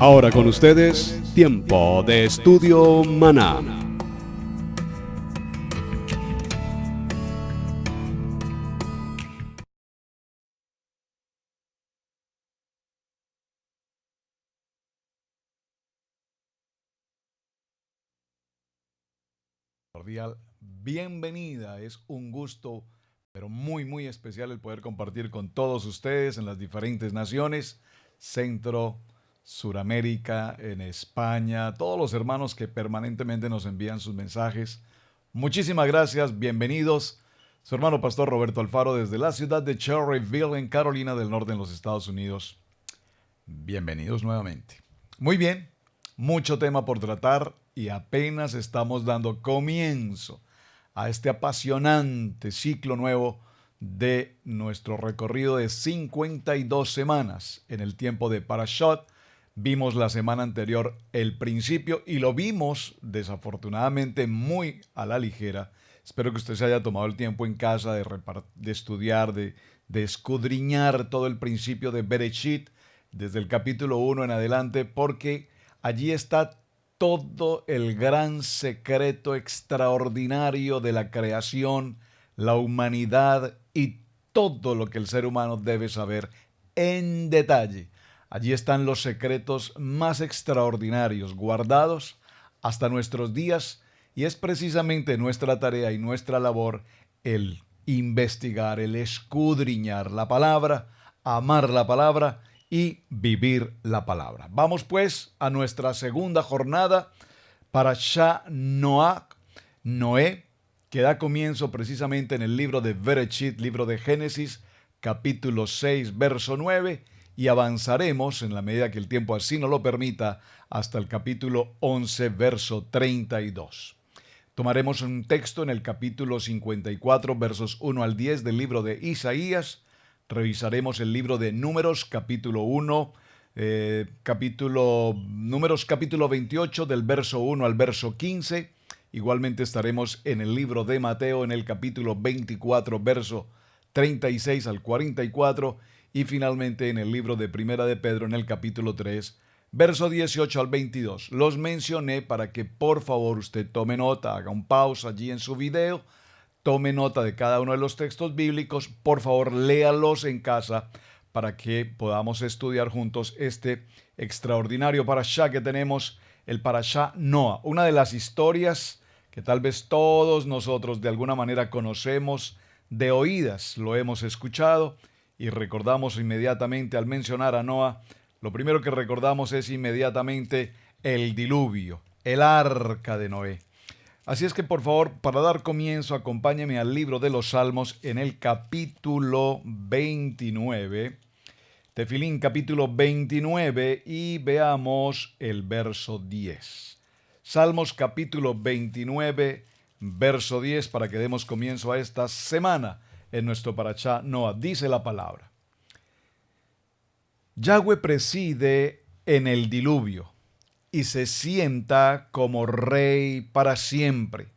Ahora con ustedes, Tiempo de Estudio Maná. Cordial bienvenida. Es un gusto, pero muy especial el poder compartir con todos ustedes en las diferentes naciones, Centro, Suramérica, en España, todos los hermanos que permanentemente nos envían sus mensajes. Muchísimas gracias, bienvenidos. Su hermano Pastor Roberto Alfaro desde la ciudad de Cherryville, en Carolina del Norte, en los Estados Unidos. Bienvenidos nuevamente. Muy bien, mucho tema por tratar y apenas estamos dando comienzo a este apasionante ciclo nuevo de nuestro recorrido de 52 semanas en el tiempo de Parashot. Vimos la semana anterior el principio y lo vimos desafortunadamente muy a la ligera. Espero que usted se haya tomado el tiempo en casa de estudiar, de escudriñar todo el principio de Bereshit desde el capítulo 1 en adelante, porque allí está todo el gran secreto extraordinario de la creación, la humanidad y todo lo que el ser humano debe saber en detalle. Allí están los secretos más extraordinarios guardados hasta nuestros días, y es precisamente nuestra tarea y nuestra labor el investigar, el escudriñar la palabra, amar la palabra y vivir la palabra. Vamos pues a nuestra segunda jornada, Parashá Noé, que da comienzo precisamente en el libro de Bereshit, libro de Génesis, capítulo 6, verso 9, y avanzaremos, en la medida que el tiempo así nos lo permita, hasta el capítulo 11, verso 32. Tomaremos un texto en el capítulo 54, versos 1 al 10 del libro de Isaías. Revisaremos el libro de Números, capítulo 1, Números, capítulo 28, del verso 1 al verso 15. Igualmente estaremos en el libro de Mateo, en el capítulo 24, verso 36 al 44. Y finalmente en el libro de Primera de Pedro, en el capítulo 3, verso 18 al 22. Los mencioné para que por favor usted tome nota, haga un pausa allí en su video, tome nota de cada uno de los textos bíblicos, por favor léalos en casa para que podamos estudiar juntos este extraordinario parashá que tenemos, el parashá Noa, una de las historias que tal vez todos nosotros de alguna manera conocemos de oídas, lo hemos escuchado y recordamos inmediatamente al mencionar a Noa, lo primero que recordamos es inmediatamente el diluvio, el arca de Noé. Así es que por favor, para dar comienzo, acompáñeme al libro de los Salmos en el capítulo 29, Tefilín capítulo 29, y veamos el verso 10. Salmos capítulo 29, verso 10, para que demos comienzo a esta semana en nuestro parashá Noa. Dice la palabra: Yahweh preside en el diluvio y se sienta como rey para siempre.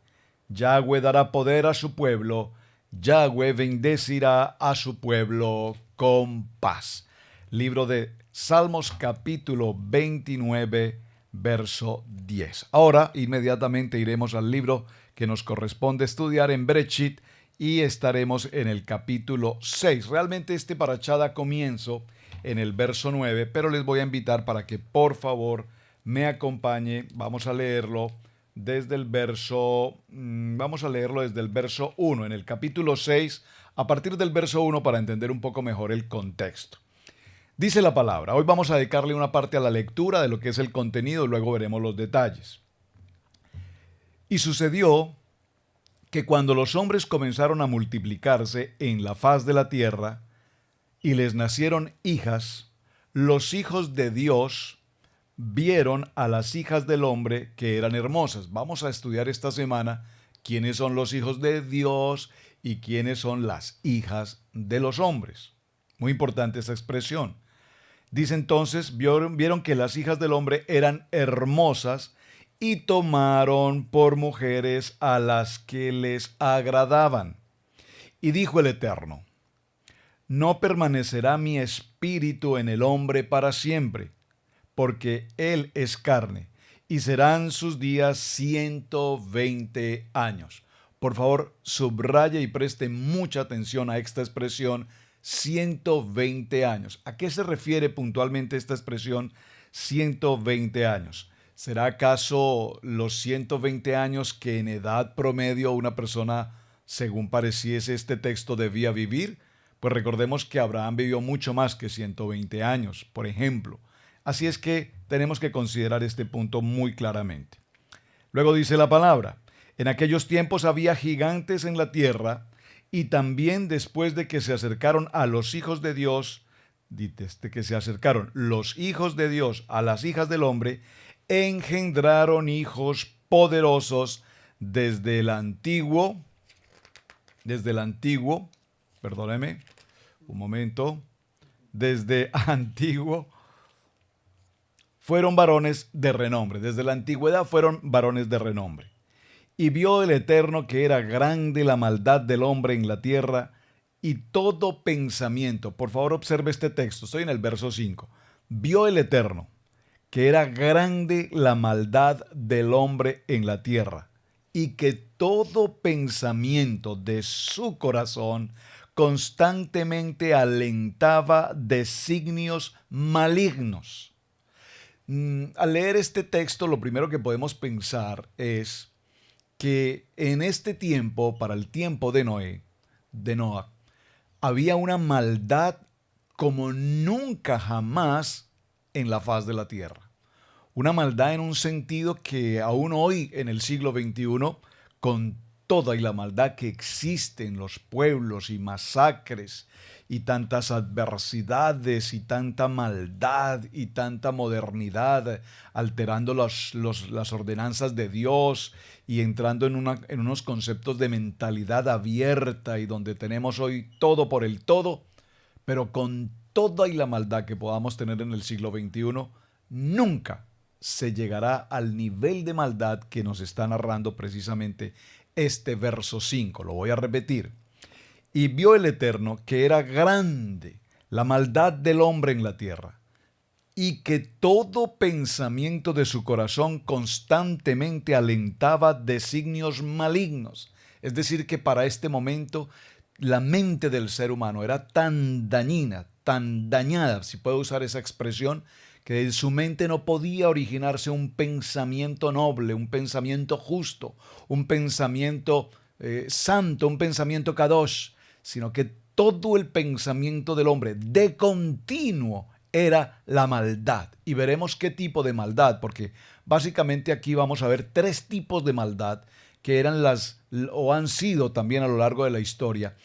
Yahweh dará poder a su pueblo. Yahweh bendecirá a su pueblo con paz. Libro de Salmos capítulo 29, verso 10. Ahora inmediatamente iremos al libro que nos corresponde estudiar en Bereshit y estaremos en el capítulo 6. Realmente este parashá da comienzo en el verso 9, pero les voy a invitar para que por favor me acompañe. Vamos a leerlo desde el verso 1 en el capítulo 6, a partir del verso 1 para entender un poco mejor el contexto. Dice la palabra. Hoy vamos a dedicarle una parte a la lectura de lo que es el contenido, luego veremos los detalles. Y sucedió que cuando los hombres comenzaron a multiplicarse en la faz de la tierra y les nacieron hijas, los hijos de Dios vieron a las hijas del hombre que eran hermosas. Vamos a estudiar esta semana quiénes son los hijos de Dios y quiénes son las hijas de los hombres. Muy importante esta expresión. Dice entonces, vieron que las hijas del hombre eran hermosas y tomaron por mujeres a las que les agradaban. Y dijo el Eterno, no permanecerá mi espíritu en el hombre para siempre, porque él es carne, y serán sus días 120 años. Por favor, subraye y preste mucha atención a esta expresión 120 años. ¿A qué se refiere puntualmente esta expresión 120 años? ¿Será acaso los 120 años que en edad promedio una persona, según pareciese este texto, debía vivir? Pues recordemos que Abraham vivió mucho más que 120 años, por ejemplo. Así es que tenemos que considerar este punto muy claramente. Luego dice la palabra, en aquellos tiempos había gigantes en la tierra, y también después de que se acercaron a los hijos de Dios, desde que se acercaron los hijos de Dios a las hijas del hombre, engendraron hijos poderosos desde el antiguo, perdóneme, un momento, desde antiguo, fueron varones de renombre, desde la antigüedad fueron varones de renombre. Y vio el Eterno que era grande la maldad del hombre en la tierra y todo pensamiento. Por favor, observe este texto, estoy en el verso 5. Vio el Eterno que era grande la maldad del hombre en la tierra y que todo pensamiento de su corazón constantemente alentaba designios malignos. Al leer este texto, lo primero que podemos pensar es que en este tiempo, para el tiempo de Noah, había una maldad como nunca jamás en la faz de la tierra. Una maldad en un sentido que aún hoy, en el siglo XXI, con toda y la maldad que existe en los pueblos y masacres y tantas adversidades y tanta maldad y tanta modernidad, alterando las ordenanzas de Dios y entrando en unos conceptos de mentalidad abierta y donde tenemos hoy todo por el todo, pero con toda y la maldad que podamos tener en el siglo XXI, nunca se llegará al nivel de maldad que nos está narrando precisamente este verso 5. Lo voy a repetir. Y vio el Eterno que era grande la maldad del hombre en la tierra, y que todo pensamiento de su corazón constantemente alentaba designios malignos. Es decir, que para este momento la mente del ser humano era tan dañina, tan dañada, si puedo usar esa expresión, que en su mente no podía originarse un pensamiento noble, un pensamiento justo, un pensamiento santo, un pensamiento kadosh, sino que todo el pensamiento del hombre de continuo era la maldad. Y veremos qué tipo de maldad, porque básicamente aquí vamos a ver tres tipos de maldad que eran o han sido también a lo largo de la historia,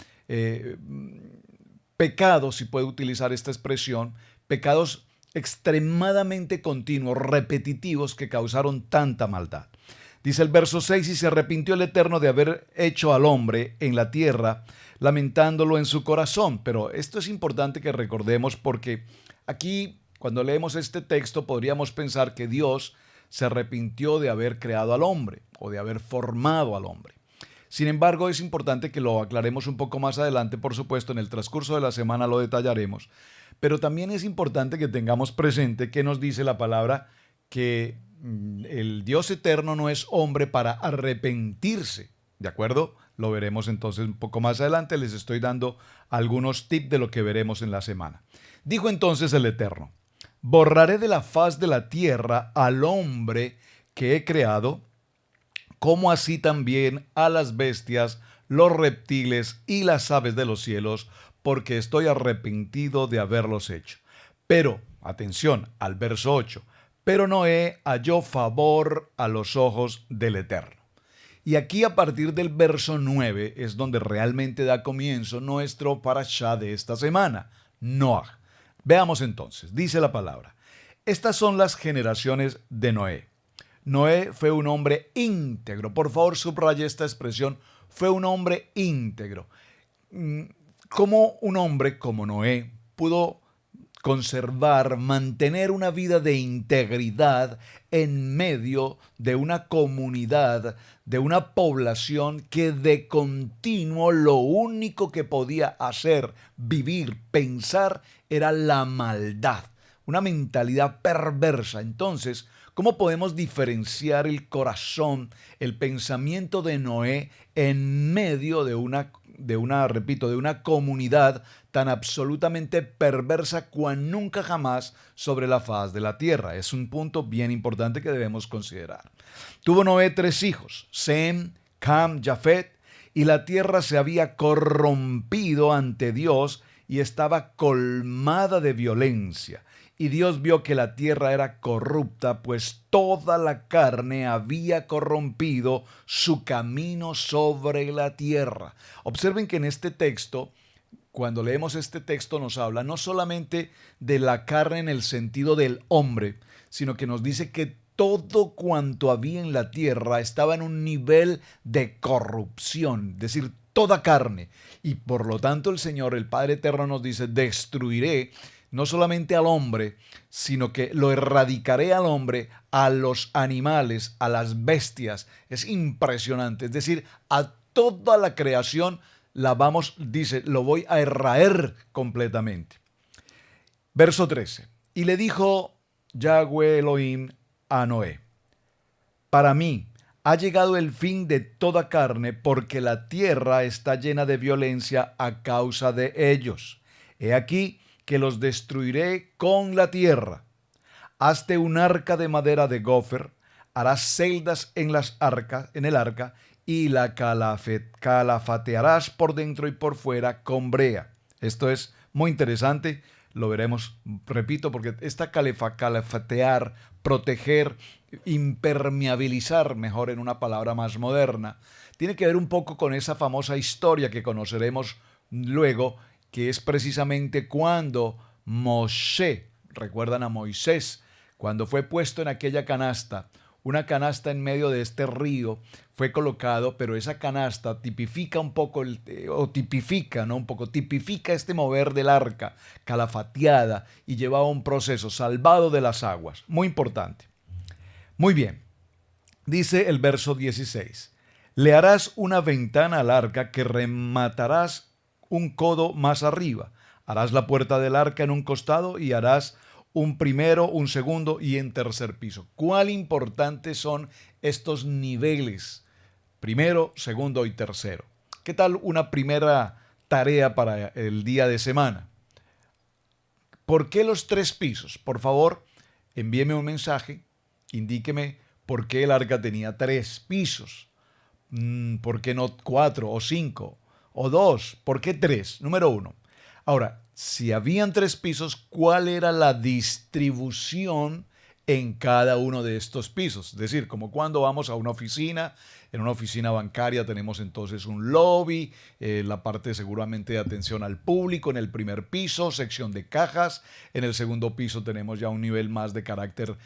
pecados, si puedo utilizar esta expresión, pecados extremadamente continuos, repetitivos, que causaron tanta maldad. Dice el verso 6, y se arrepintió el Eterno de haber hecho al hombre en la tierra, lamentándolo en su corazón. Pero esto es importante que recordemos, porque aquí, cuando leemos este texto, podríamos pensar que Dios se arrepintió de haber creado al hombre o de haber formado al hombre. Sin embargo, es importante que lo aclaremos un poco más adelante, por supuesto, en el transcurso de la semana lo detallaremos, pero también es importante que tengamos presente que nos dice la palabra que el Dios eterno no es hombre para arrepentirse, ¿de acuerdo? Lo veremos entonces un poco más adelante, les estoy dando algunos tips de lo que veremos en la semana. Dijo entonces el Eterno, borraré de la faz de la tierra al hombre que he creado, como así también a las bestias, los reptiles y las aves de los cielos, porque estoy arrepentido de haberlos hecho. Pero, atención al verso 8, pero Noé halló favor a los ojos del Eterno. Y aquí a partir del verso 9 es donde realmente da comienzo nuestro parashá de esta semana, Noah. Veamos entonces, dice la palabra, estas son las generaciones de Noé. Noé fue un hombre íntegro. Por favor, subraye esta expresión, fue un hombre íntegro. ¿Cómo un hombre como Noé pudo conservar, mantener una vida de integridad en medio de una comunidad, de una población que de continuo lo único que podía hacer, vivir, pensar era la maldad, una mentalidad perversa. Entonces, ¿cómo podemos diferenciar el corazón, el pensamiento de Noé en medio de una comunidad tan absolutamente perversa cual nunca jamás sobre la faz de la tierra? Es un punto bien importante que debemos considerar. Tuvo Noé 3 hijos, Sem, Cam, Jafet, y la tierra se había corrompido ante Dios y estaba colmada de violencia. Y Dios vio que la tierra era corrupta, pues toda la carne había corrompido su camino sobre la tierra. Observen que en este texto, cuando leemos este texto, nos habla no solamente de la carne en el sentido del hombre, sino que nos dice que todo cuanto había en la tierra estaba en un nivel de corrupción, es decir, toda carne. Y por lo tanto el Señor, el Padre Eterno, nos dice: destruiré no solamente al hombre, sino que lo erradicaré al hombre, a los animales, a las bestias. Es impresionante. Es decir, a toda la creación dice, lo voy a erraer completamente. Verso 13. Y le dijo Yahweh Elohim a Noé: para mí ha llegado el fin de toda carne, porque la tierra está llena de violencia a causa de ellos. He aquí que los destruiré con la tierra. Hazte un arca de madera de gofer, harás celdas en el arca, y la calafatearás por dentro y por fuera con brea. Esto es muy interesante, lo veremos, repito, porque esta calafatear, proteger, impermeabilizar, mejor en una palabra más moderna, tiene que ver un poco con esa famosa historia que conoceremos luego, que es precisamente cuando Moshe, recuerdan a Moisés, cuando fue puesto en aquella canasta, una canasta en medio de este río, fue colocado, pero esa canasta tipifica este mover del arca, calafateada, y llevaba un proceso, salvado de las aguas. Muy importante. Muy bien. Dice el verso 16. Le harás una ventana al arca que rematarás un codo más arriba. Harás la puerta del arca en un costado y harás un primero, un segundo y en tercer piso. ¿Cuál importantes son estos niveles? Primero, segundo y tercero. ¿Qué tal una primera tarea para el día de semana? ¿Por qué los 3 pisos? Por favor, envíeme un mensaje, indíqueme por qué el arca tenía 3 pisos. ¿Por qué no 4 o 5? O 2, ¿por qué 3? Número 1. Ahora, si habían 3 pisos, ¿cuál era la distribución en cada uno de estos pisos? Es decir, como cuando vamos a una oficina, en una oficina bancaria tenemos entonces un lobby, la parte seguramente de atención al público en el primer piso, sección de cajas, en el segundo piso tenemos ya un nivel más de carácter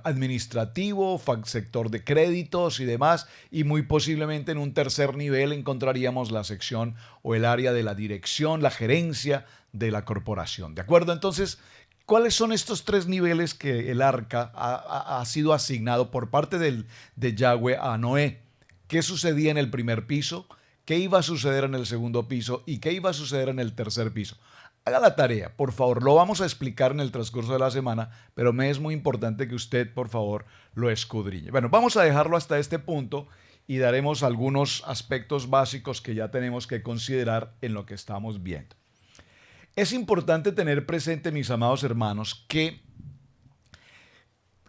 administrativo, sector de créditos y demás, y muy posiblemente en un tercer nivel encontraríamos la sección o el área de la dirección, la gerencia de la corporación. ¿De acuerdo? Entonces, ¿cuáles son estos 3 niveles que el arca ha sido asignado por parte de Yahweh a Noé? ¿Qué sucedía en el primer piso? ¿Qué iba a suceder en el segundo piso? ¿Y qué iba a suceder en el tercer piso? Haga la tarea, por favor. Lo vamos a explicar en el transcurso de la semana, pero me es muy importante que usted, por favor, lo escudriñe. Bueno, vamos a dejarlo hasta este punto y daremos algunos aspectos básicos que ya tenemos que considerar en lo que estamos viendo. Es importante tener presente, mis amados hermanos, que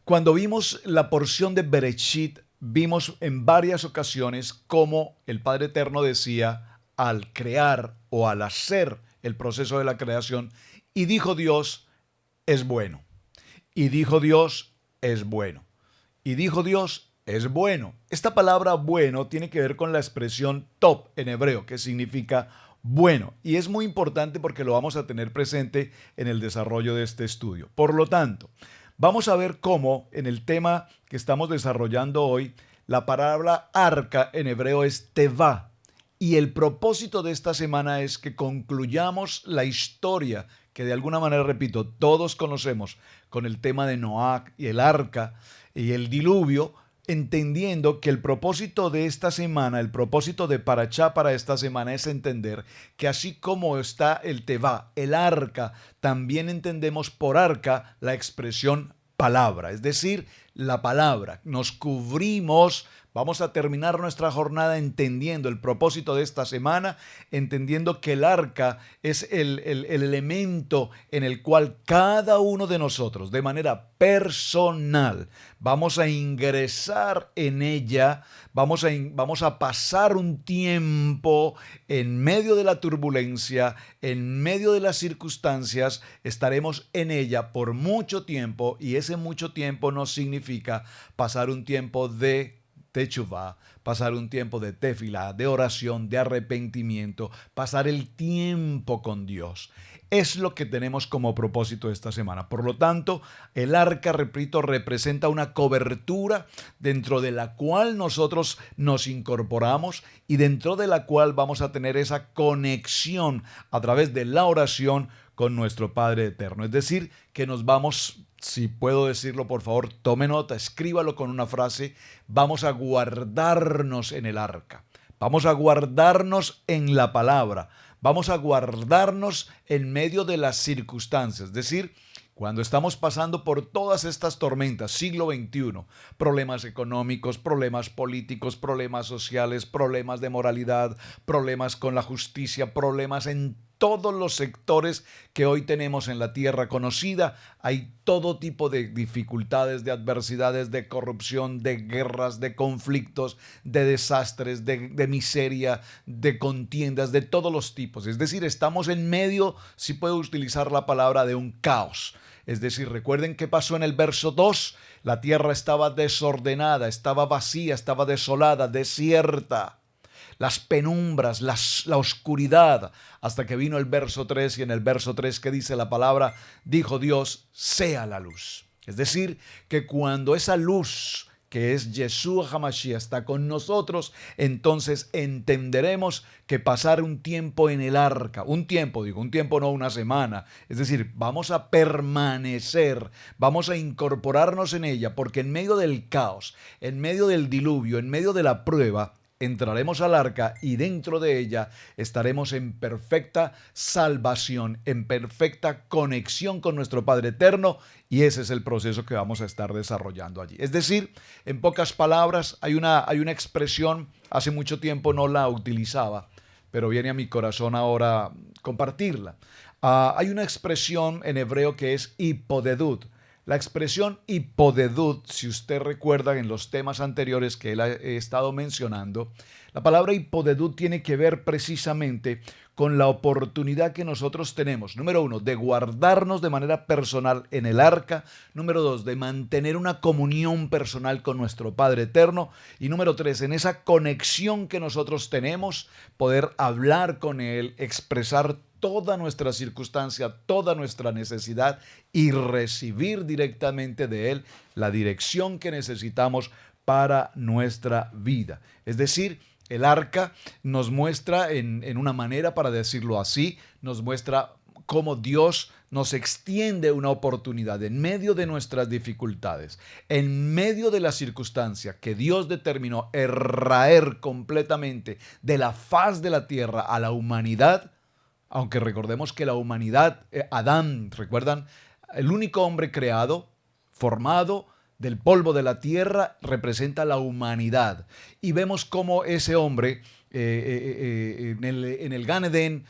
cuando vimos la porción de Bereshit, vimos en varias ocasiones cómo el Padre Eterno decía al crear o al hacer el proceso de la creación, y dijo Dios, es bueno. Y dijo Dios, es bueno. Y dijo Dios, es bueno. Esta palabra bueno tiene que ver con la expresión top en hebreo, que significa bueno, y es muy importante porque lo vamos a tener presente en el desarrollo de este estudio. Por lo tanto, vamos a ver cómo en el tema que estamos desarrollando hoy, la palabra arca en hebreo es tevá, y el propósito de esta semana es que concluyamos la historia que de alguna manera, repito, todos conocemos con el tema de Noé y el arca y el diluvio, entendiendo que el propósito de esta semana, el propósito de Parashá para esta semana es entender que así como está el Tevá, el arca, también entendemos por arca la expresión palabra, es decir, la palabra. Nos cubrimos, vamos a terminar nuestra jornada entendiendo el propósito de esta semana, entendiendo que el arca es el elemento en el cual cada uno de nosotros, de manera personal, vamos a ingresar en ella, vamos a pasar un tiempo en medio de la turbulencia, en medio de las circunstancias, estaremos en ella por mucho tiempo, y ese mucho tiempo no significa pasar un tiempo de Techuvá, pasar un tiempo de tefilá, de oración, de arrepentimiento, pasar el tiempo con Dios. Es lo que tenemos como propósito esta semana. Por lo tanto, el arca, repito, representa una cobertura dentro de la cual nosotros nos incorporamos y dentro de la cual vamos a tener esa conexión a través de la oración con nuestro Padre Eterno. Es decir, que nos vamos, si puedo decirlo, por favor, tome nota, escríbalo con una frase, vamos a guardarnos en el arca, vamos a guardarnos en la palabra, vamos a guardarnos en medio de las circunstancias, es decir, cuando estamos pasando por todas estas tormentas, siglo XXI, problemas económicos, problemas políticos, problemas sociales, problemas de moralidad, problemas con la justicia, problemas en todos los sectores que hoy tenemos en la tierra conocida, hay todo tipo de dificultades, de adversidades, de corrupción, de guerras, de conflictos, de desastres, de miseria, de contiendas, de todos los tipos. Es decir, estamos en medio, si puedo utilizar la palabra, de un caos. Es decir, recuerden qué pasó en el verso 2, la tierra estaba desordenada, estaba vacía, estaba desolada, desierta. Las penumbras, la oscuridad, hasta que vino el verso 3, y en el verso 3 que dice la palabra, dijo Dios, sea la luz. Es decir, que cuando esa luz, que es Yeshua HaMashiach, está con nosotros, entonces entenderemos que pasar un tiempo en el arca, un tiempo no una semana, es decir, vamos a permanecer, vamos a incorporarnos en ella, porque en medio del caos, en medio del diluvio, en medio de la prueba, entraremos al arca y dentro de ella estaremos en perfecta salvación, en perfecta conexión con nuestro Padre Eterno, y ese es el proceso que vamos a estar desarrollando allí. Es decir, en pocas palabras, hay una expresión, hace mucho tiempo no la utilizaba, pero viene a mi corazón ahora compartirla. Hay una expresión en hebreo que es hipodedut. La expresión hipodedut, si usted recuerda en los temas anteriores que he estado mencionando, la palabra hipodedut tiene que ver precisamente con la oportunidad que nosotros tenemos, número 1, de guardarnos de manera personal en el arca, número 2, de mantener una comunión personal con nuestro Padre Eterno, y número 3, en esa conexión que nosotros tenemos, poder hablar con Él, expresar toda nuestra circunstancia, toda nuestra necesidad y recibir directamente de Él la dirección que necesitamos para nuestra vida. Es decir, el arca nos muestra en una manera, para decirlo así, nos muestra cómo Dios nos extiende una oportunidad en medio de nuestras dificultades, en medio de la circunstancia que Dios determinó erraer completamente de la faz de la tierra a la humanidad. Aunque recordemos que la humanidad, Adán, ¿recuerdan? El único hombre creado, formado del polvo de la tierra, representa la humanidad. Y vemos cómo ese hombre en el Gan Edén,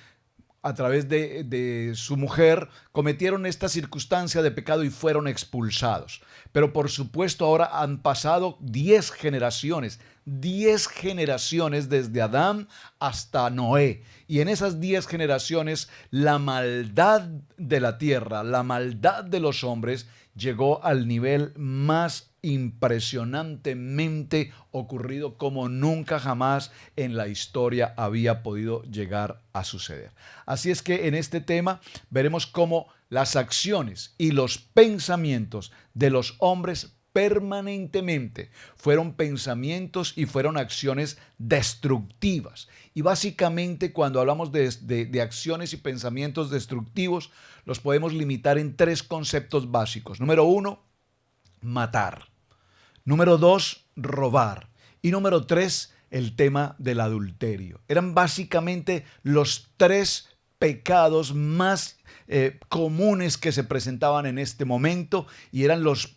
a través de su mujer, cometieron esta circunstancia de pecado y fueron expulsados. Pero por supuesto ahora han pasado 10 generaciones desde Adán hasta Noé. Y en esas 10 generaciones la maldad de la tierra, la maldad de los hombres llegó al nivel más impresionantemente ocurrido como nunca jamás en la historia había podido llegar a suceder. Así es que en este tema veremos cómo las acciones y los pensamientos de los hombres permanentemente. Fueron pensamientos y fueron acciones destructivas. Y básicamente cuando hablamos de acciones y pensamientos destructivos, los podemos limitar en tres conceptos básicos. Número 1, matar. Número 2, robar. Y número 3, el tema del adulterio. Eran básicamente los tres pecados más comunes que se presentaban en este momento y eran los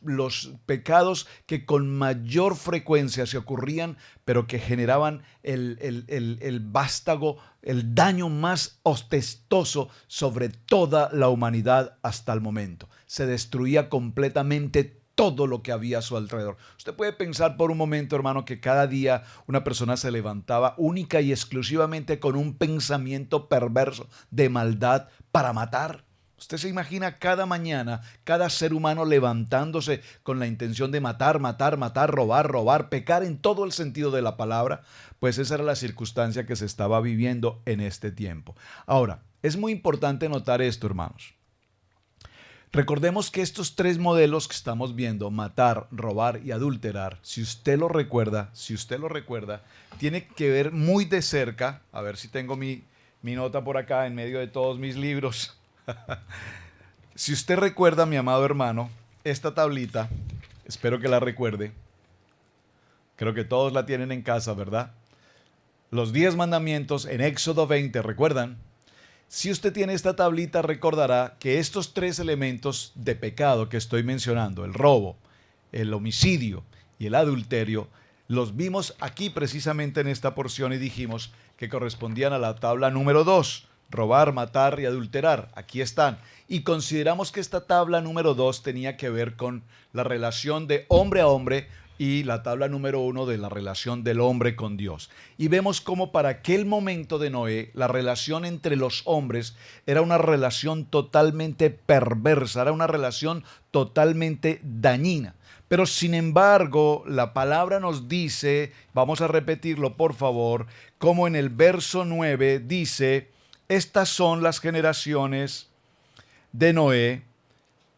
pecados que con mayor frecuencia se ocurrían, pero que generaban el vástago, el daño más ostentoso sobre toda la humanidad hasta el momento. Se destruía completamente todo lo que había a su alrededor. Usted puede pensar por un momento, hermano, que cada día una persona se levantaba única y exclusivamente con un pensamiento perverso de maldad para matar. Usted se imagina cada mañana, cada ser humano levantándose con la intención de matar, matar, matar, robar, robar, pecar en todo el sentido de la palabra. Pues esa era la circunstancia que se estaba viviendo en este tiempo. Ahora, es muy importante notar esto, hermanos. Recordemos que estos tres modelos que estamos viendo, matar, robar y adulterar, si usted lo recuerda, tiene que ver muy de cerca, a ver si tengo mi nota por acá en medio de todos mis libros. Si usted recuerda, mi amado hermano, esta tablita, espero que la recuerde, creo que todos la tienen en casa, ¿verdad? Los 10 mandamientos en Éxodo 20, ¿recuerdan? Si usted tiene esta tablita, recordará que estos tres elementos de pecado que estoy mencionando, el robo, el homicidio y el adulterio, los vimos aquí precisamente en esta porción y dijimos que correspondían a la tabla número 2, robar, matar y adulterar. Aquí están. Y consideramos que esta tabla número 2 tenía que ver con la relación de hombre a hombre y la tabla número 1 de la relación del hombre con Dios. Y vemos cómo para aquel momento de Noé, la relación entre los hombres era una relación totalmente perversa, era una relación totalmente dañina. Pero sin embargo, la palabra nos dice, vamos a repetirlo por favor, como en el verso 9 dice, estas son las generaciones de Noé,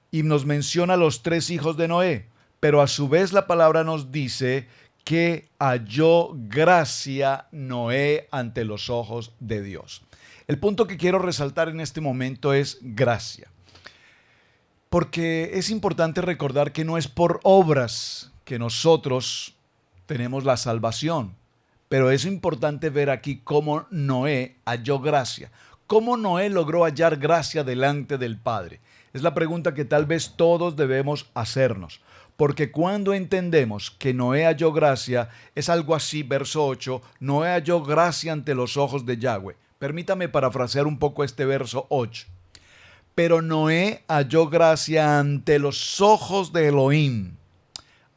y nos menciona los tres hijos de Noé. Pero a su vez la palabra nos dice que halló gracia Noé ante los ojos de Dios. El punto que quiero resaltar en este momento es gracia. Porque es importante recordar que no es por obras que nosotros tenemos la salvación. Pero es importante ver aquí cómo Noé halló gracia. ¿Cómo Noé logró hallar gracia delante del Padre? Es la pregunta que tal vez todos debemos hacernos. Porque cuando entendemos que Noé halló gracia, es algo así, verso 8, Noé halló gracia ante los ojos de Yahweh. Permítame parafrasear un poco este verso 8. Pero Noé halló gracia ante los ojos de Elohim.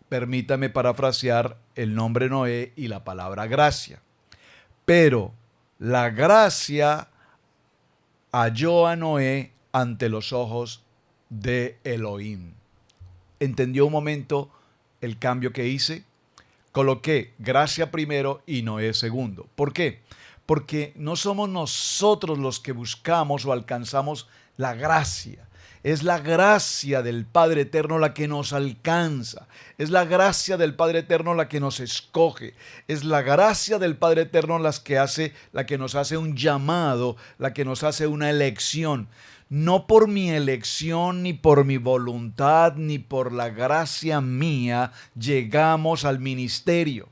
Permítame parafrasear el nombre Noé y la palabra gracia. Pero la gracia halló a Noé ante los ojos de Elohim. ¿Entendió un momento el cambio que hice? Coloqué gracia primero y Noé segundo. ¿Por qué? Porque no somos nosotros los que buscamos o alcanzamos la gracia. Es la gracia del Padre Eterno la que nos alcanza. Es la gracia del Padre Eterno la que nos escoge. Es la gracia del Padre Eterno la que nos hace un llamado, la que nos hace una elección. No por mi elección, ni por mi voluntad, ni por la gracia mía llegamos al ministerio.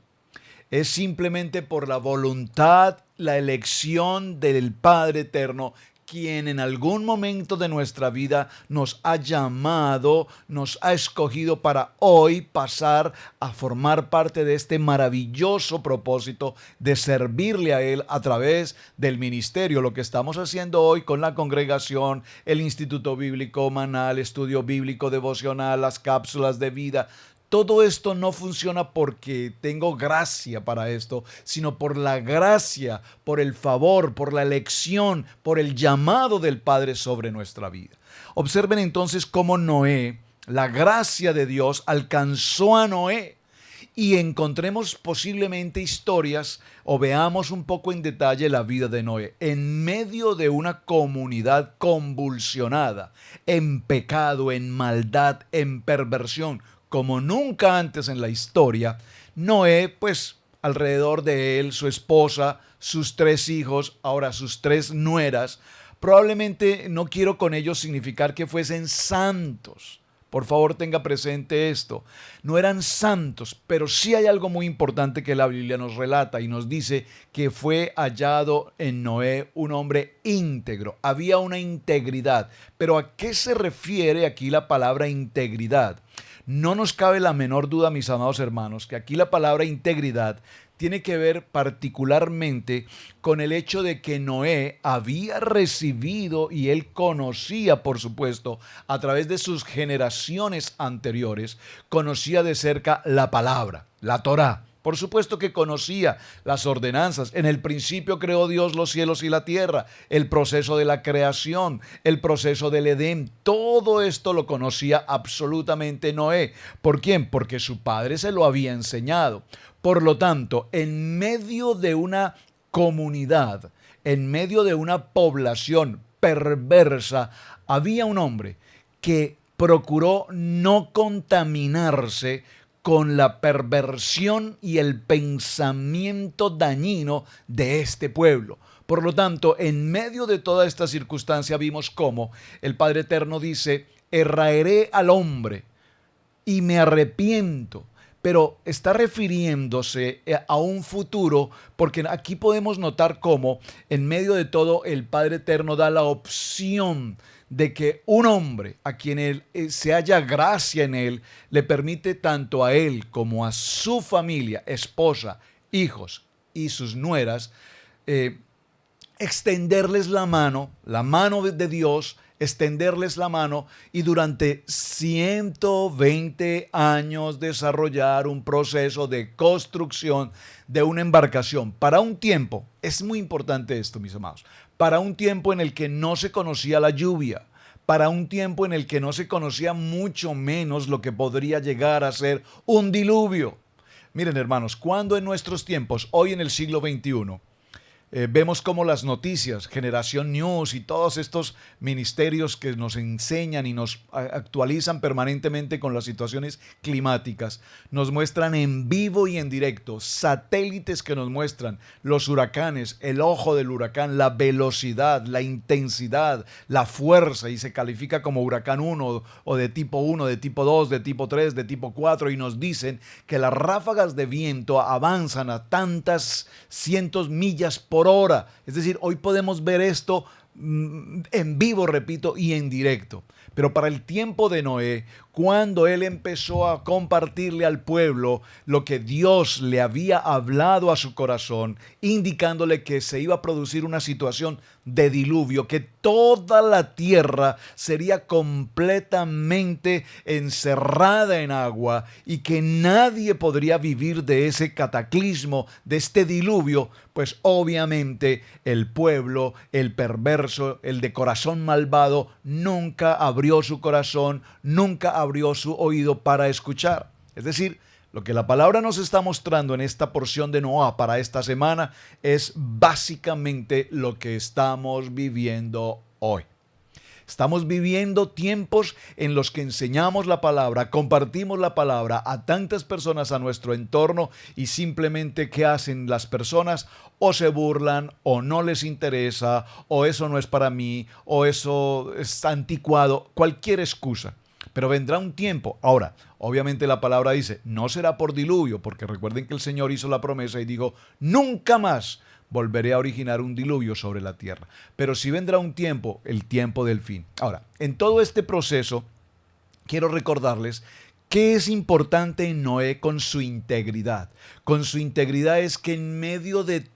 Es simplemente por la voluntad, la elección del Padre Eterno, quien en algún momento de nuestra vida nos ha llamado, nos ha escogido para hoy pasar a formar parte de este maravilloso propósito de servirle a Él a través del ministerio. Lo que estamos haciendo hoy con la congregación, el Instituto Bíblico Maná, el estudio bíblico devocional, las cápsulas de vida. Todo esto no funciona porque tengo gracia para esto, sino por la gracia, por el favor, por la elección, por el llamado del Padre sobre nuestra vida. Observen entonces cómo Noé, la gracia de Dios alcanzó a Noé. Y encontremos posiblemente historias o veamos un poco en detalle la vida de Noé en medio de una comunidad convulsionada, en pecado, en maldad, en perversión. como nunca antes en la historia, Noé, pues alrededor de él, su esposa, sus 3 hijos, ahora sus 3 nueras. Probablemente no quiero con ello significar que fuesen santos. Por favor, tenga presente esto. No eran santos, pero sí hay algo muy importante que la Biblia nos relata y nos dice que fue hallado en Noé un hombre íntegro. Había una integridad. Pero ¿a qué se refiere aquí la palabra integridad? No nos cabe la menor duda, mis amados hermanos, que aquí la palabra integridad tiene que ver particularmente con el hecho de que Noé había recibido y él conocía, por supuesto, a través de sus generaciones anteriores, conocía de cerca la palabra, la Torá. Por supuesto que conocía las ordenanzas. En el principio creó Dios los cielos y la tierra, el proceso de la creación, el proceso del Edén. Todo esto lo conocía absolutamente Noé. ¿Por quién? Porque su padre se lo había enseñado. Por lo tanto, en medio de una comunidad, en medio de una población perversa, había un hombre que procuró no contaminarse con la perversión y el pensamiento dañino de este pueblo. Por lo tanto, en medio de toda esta circunstancia vimos cómo el Padre Eterno dice: erraeré al hombre y me arrepiento. Pero está refiriéndose a un futuro, porque aquí podemos notar cómo en medio de todo el Padre Eterno da la opción de que un hombre a quien se haya gracia en él, le permite tanto a él como a su familia, esposa, hijos y sus nueras, extenderles la mano de Dios, extenderles la mano y durante 120 años desarrollar un proceso de construcción de una embarcación para un tiempo. Es muy importante esto, mis amados. Para un tiempo en el que no se conocía la lluvia, para un tiempo en el que no se conocía mucho menos lo que podría llegar a ser un diluvio. Miren, hermanos, cuando en nuestros tiempos, hoy en el siglo XXI, vemos cómo las noticias, Generación News y todos estos ministerios que nos enseñan y nos actualizan permanentemente con las situaciones climáticas, nos muestran en vivo y en directo satélites que nos muestran los huracanes, el ojo del huracán, la velocidad, la intensidad, la fuerza, y se califica como huracán 1 o de tipo 1, de tipo 2, de tipo 3, de tipo 4, y nos dicen que las ráfagas de viento avanzan a tantas cientos millas por hora. Es decir, hoy podemos ver esto en vivo, repito, y en directo. Pero para el tiempo de Noé, cuando él empezó a compartirle al pueblo lo que Dios le había hablado a su corazón, indicándole que se iba a producir una situación de diluvio, que toda la tierra sería completamente encerrada en agua y que nadie podría vivir de ese cataclismo, de este diluvio, pues obviamente el pueblo, el perverso, el de corazón malvado, nunca abrió su corazón, nunca abrió su oído para escuchar. Es decir, lo que la palabra nos está mostrando en esta porción de Noah para esta semana es básicamente lo que estamos viviendo hoy. Estamos viviendo tiempos en los que enseñamos la palabra, compartimos la palabra a tantas personas a nuestro entorno y simplemente ¿qué hacen las personas? O se burlan, o no les interesa, o eso no es para mí, o eso es anticuado, cualquier excusa. Pero vendrá un tiempo. Ahora, obviamente la palabra dice, no será por diluvio, porque recuerden que el Señor hizo la promesa y dijo, nunca más volveré a originar un diluvio sobre la tierra. Pero sí vendrá un tiempo, el tiempo del fin. Ahora, en todo este proceso, quiero recordarles qué es importante en Noé con su integridad. Con su integridad es que en medio de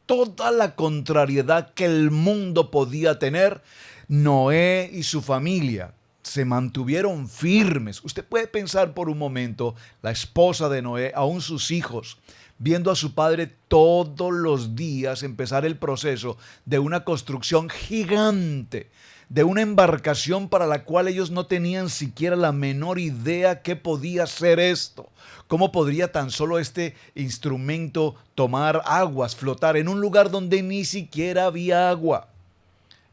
toda la contrariedad que el mundo podía tener, Noé y su familia se mantuvieron firmes. Usted puede pensar por un momento, la esposa de Noé, aún sus hijos, viendo a su padre todos los días empezar el proceso de una construcción gigante, de una embarcación para la cual ellos no tenían siquiera la menor idea qué podía ser esto. ¿Cómo podría tan solo este instrumento tomar aguas, flotar en un lugar donde ni siquiera había agua?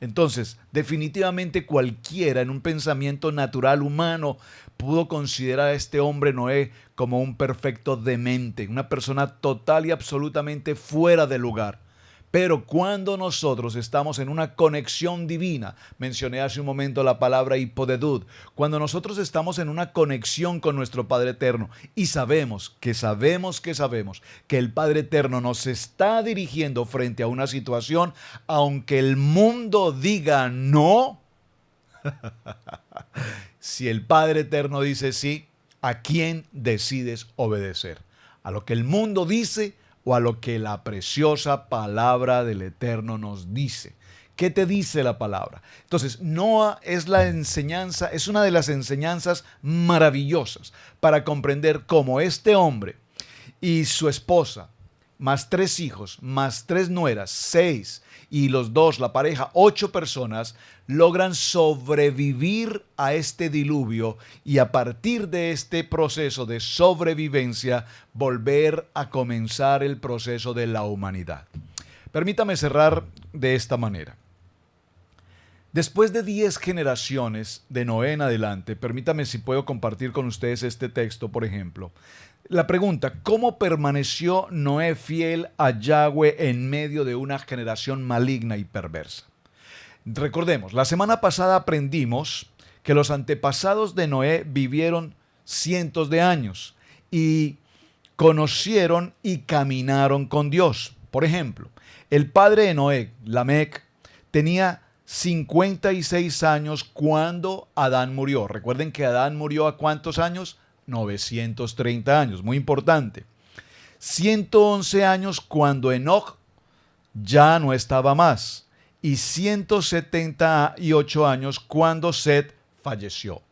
Entonces, definitivamente cualquiera en un pensamiento natural humano pudo considerar a este hombre Noé como un perfecto demente, una persona total y absolutamente fuera de lugar. Pero cuando nosotros estamos en una conexión divina, mencioné hace un momento la palabra hipodedud, cuando nosotros estamos en una conexión con nuestro Padre Eterno y sabemos que el Padre Eterno nos está dirigiendo frente a una situación, aunque el mundo diga no, si el Padre Eterno dice sí, ¿a quién decides obedecer? ¿A lo que el mundo dice o a lo que la preciosa palabra del Eterno nos dice? ¿Qué te dice la palabra? Entonces, Noa es una de las enseñanzas maravillosas para comprender cómo este hombre y su esposa, más 3 hijos, más 3 nueras, 6, y los dos, la pareja, 8 personas, logran sobrevivir a este diluvio y a partir de este proceso de sobrevivencia, volver a comenzar el proceso de la humanidad. Permítame cerrar de esta manera. Después de 10 generaciones de Noé en adelante, permítame si puedo compartir con ustedes este texto, por ejemplo. La pregunta, ¿cómo permaneció Noé fiel a Yahweh en medio de una generación maligna y perversa? Recordemos, la semana pasada aprendimos que los antepasados de Noé vivieron cientos de años y conocieron y caminaron con Dios. Por ejemplo, el padre de Noé, Lamec, tenía 56 años cuando Adán murió. Recuerden que Adán murió ¿a cuántos años? 930 años, muy importante. 111 años cuando Enoch ya no estaba más. Y 178 años cuando Set falleció.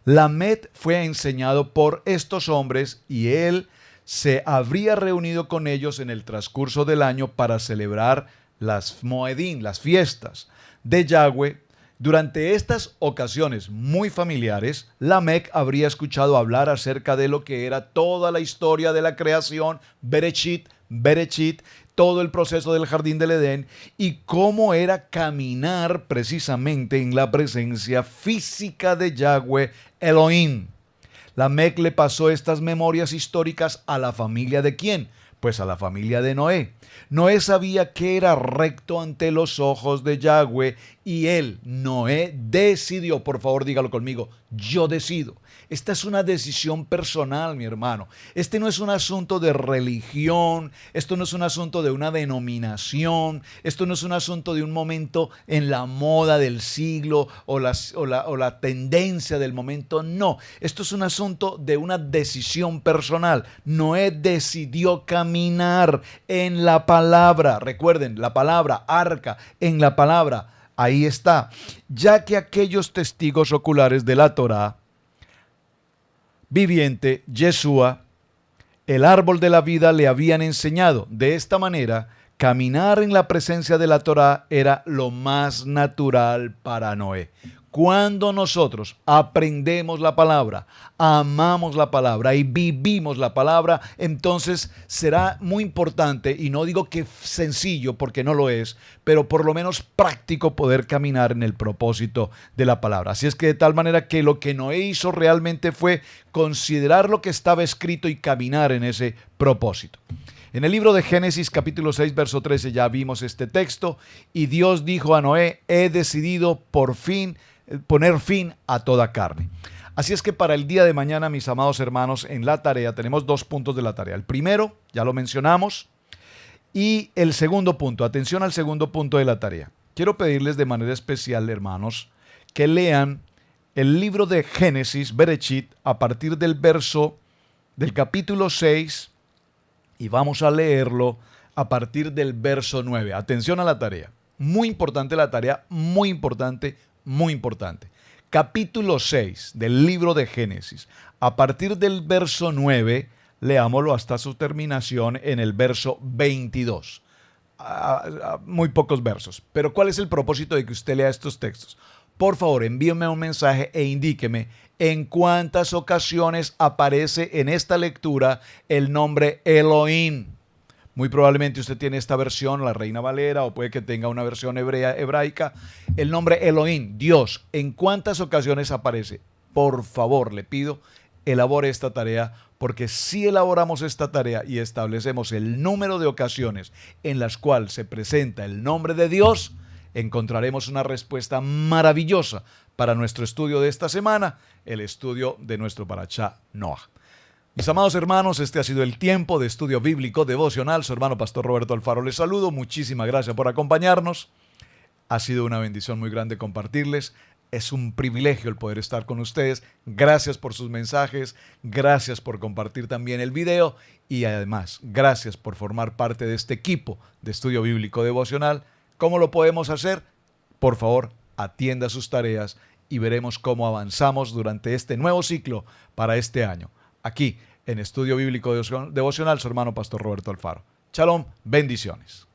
Lamed fue enseñado por estos hombres y él se habría reunido con ellos en el transcurso del año para celebrar las Moedín, las fiestas de Yahweh. Durante estas ocasiones muy familiares, Lamec habría escuchado hablar acerca de lo que era toda la historia de la creación, Bereshit, todo el proceso del jardín del Edén y cómo era caminar precisamente en la presencia física de Yahweh Elohim. Lamec le pasó estas memorias históricas a la familia ¿de quién? Pues a la familia de Noé. Noé sabía que era recto ante los ojos de Yahweh y él, Noé, decidió, por favor dígalo conmigo, yo decido. Esta es una decisión personal, mi hermano. Este no es un asunto de religión, esto no es un asunto de una denominación, esto no es un asunto de un momento en la moda del siglo o la tendencia del momento, no. Esto es un asunto de una decisión personal. Noé decidió caminar en la palabra, recuerden, la palabra, arca, en la palabra, ahí está, ya que aquellos testigos oculares de la Torá, viviente, Yeshua, el árbol de la vida le habían enseñado. De esta manera, caminar en la presencia de la Torá era lo más natural para Noé. Cuando nosotros aprendemos la palabra, amamos la palabra y vivimos la palabra, entonces será muy importante, y no digo que sencillo porque no lo es, pero por lo menos práctico poder caminar en el propósito de la palabra. Así es que de tal manera que lo que Noé hizo realmente fue considerar lo que estaba escrito y caminar en ese propósito. En el libro de Génesis capítulo 6 verso 13 ya vimos este texto y Dios dijo a Noé, he decidido por fin poner fin a toda carne. Así es que para el día de mañana, mis amados hermanos, en la tarea tenemos 2 puntos de la tarea. El primero, ya lo mencionamos, y el segundo punto, atención al segundo punto de la tarea. Quiero pedirles de manera especial, hermanos, que lean el libro de Génesis, Bereshit, a partir del capítulo 6, y vamos a leerlo a partir del verso 9. Atención a la tarea. Muy importante la tarea, muy importante. Capítulo 6 del libro de Génesis. A partir del verso 9, leámoslo hasta su terminación en el verso 22. Muy pocos versos. Pero ¿cuál es el propósito de que usted lea estos textos? Por favor, envíeme un mensaje e indíqueme en cuántas ocasiones aparece en esta lectura el nombre Elohim. Muy probablemente usted tiene esta versión, la Reina Valera, o puede que tenga una versión hebraica. El nombre Elohim, Dios, ¿en cuántas ocasiones aparece? Por favor, le pido, elabore esta tarea, porque si elaboramos esta tarea y establecemos el número de ocasiones en las cuales se presenta el nombre de Dios, encontraremos una respuesta maravillosa para nuestro estudio de esta semana, el estudio de nuestro Parashá Noaj. Mis amados hermanos, este ha sido el tiempo de estudio bíblico devocional. Su hermano Pastor Roberto Alfaro les saludo. Muchísimas gracias por acompañarnos. Ha sido una bendición muy grande compartirles. Es un privilegio el poder estar con ustedes. Gracias por sus mensajes. Gracias por compartir también el video. Y además, gracias por formar parte de este equipo de estudio bíblico devocional. ¿Cómo lo podemos hacer? Por favor, atienda sus tareas y veremos cómo avanzamos durante este nuevo ciclo para este año. Aquí, en Estudio Bíblico Devocional, su hermano Pastor Roberto Alfaro. Shalom, bendiciones.